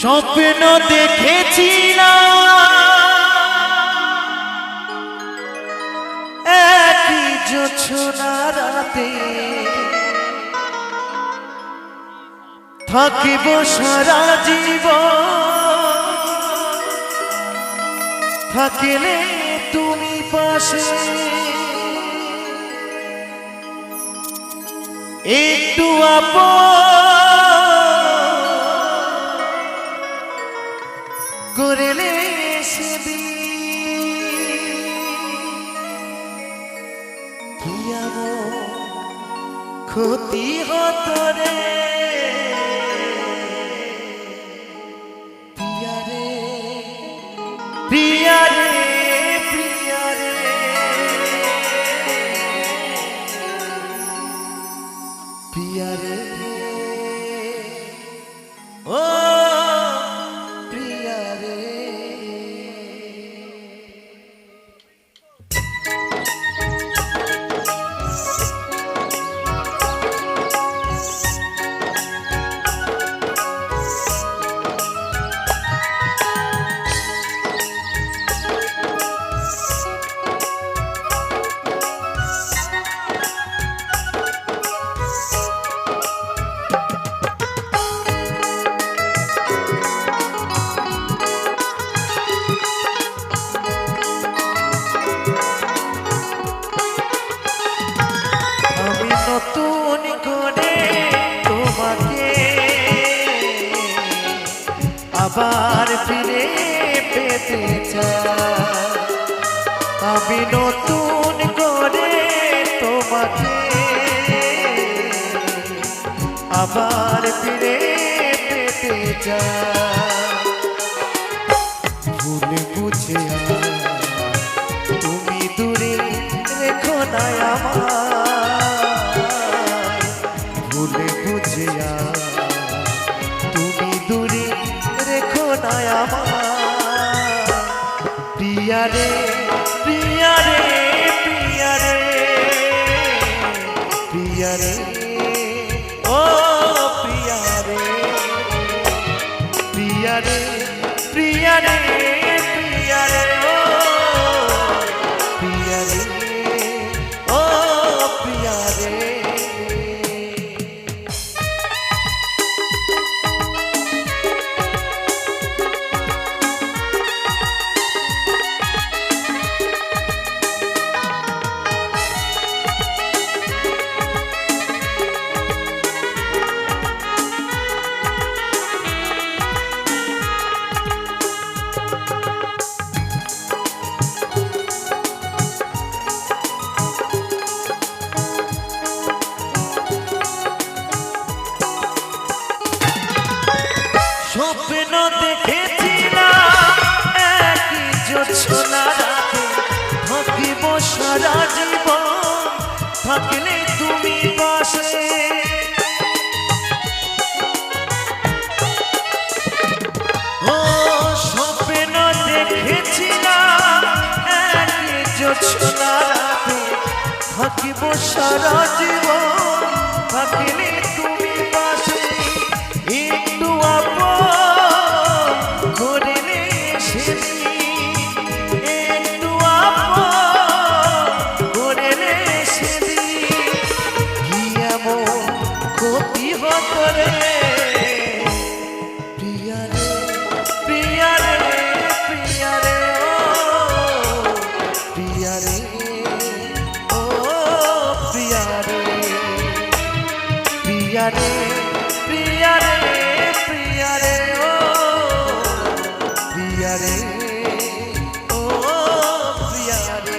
স্বপ্ন দেখেছিলাম একই জোছনা রাতে থাকিব সারা জীবন, থাকিলে তুমি পাশে একটু করিলে ক্ষতি হতো রে প্রিয়া রে প্রিয়া রে প্রিয়া রে ও প্রিয়া রে। নতুন করে তোমাকে আবার ফিরে পেতে চাই, আমি নতুন করে তোমাকে আবার ফিরে পেতে চাই। ভুলে বুঝে তুমি দূরে রেখো না আমার, ভুলে বুঝে তুমি দূরে রেখো না আমার। প্রিয়া রে প্রিয়া রে প্রিয়া রে প্রিয়া রে ও প্রিয়া রে প্রিয়া রে প্রিয়া রে প্রিয়া রে ও প্রিয়া রে ও প্রিয়া রে। স্বপ্ন দেখেছিলাম একই জোছনা রাতে থাকিব সারা জীবন, থাকলে তুমি পাশে ও স্বপ্ন দেখেছিলাম একই জোছনা রাতে থাকিব সারা জীবন, থাকলে তুমি পাশে একটু করিলে সেদিন, একটু করিলে সেদিন কি এমন ক্ষতি হতো রে প্রিয়া রে প্রিয়া রে প্রিয়া রে ও প্রিয়া রে ও প্রিয়া রে প্রিয়া রে প্রিয়া রে প্রিয়া রে ও প্রিয়া রে ও প্রিয়া রে।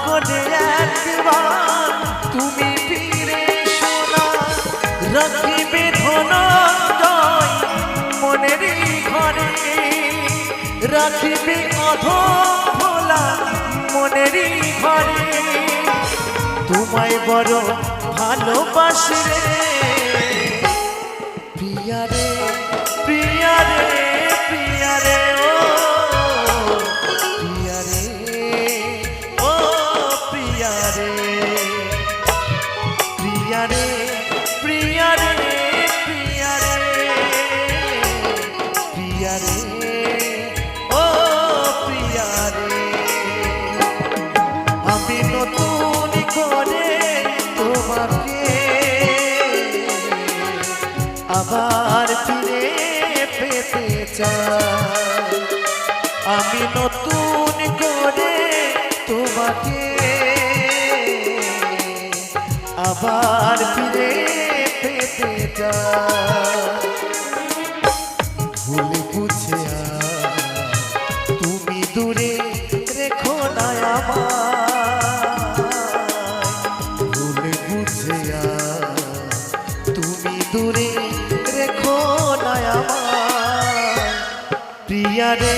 করে একবার তুমি ফিরে শোনা, রাখিবে ধনঞ্জয় মনেরই ঘরে, রাখিবে অধম ভোলা মনেরই ঘরে। তোমায় বড় ভালোবাসি রে প্রিয়া রে, প্রিয়া রে, প্রিয়া রে, ও প্রিয়া রে, ও প্রিয়া রে, প্রিয়া রে, প্রিয়া রে, প্রিয়া রে, প্রিয়া রে, ও প্রিয়া রে। আমি নতুন করে তোমাকে আবার ফিরে পেতে চাই, আমি নতুন করে তোমাকে আবার ফিরে পেতে চাই। ভুল বুঝে তুমি দূরে রেখো না আমায়, ভুল বুঝে তুমি দূরে রেখো না আমায়, প্রিয়া রে,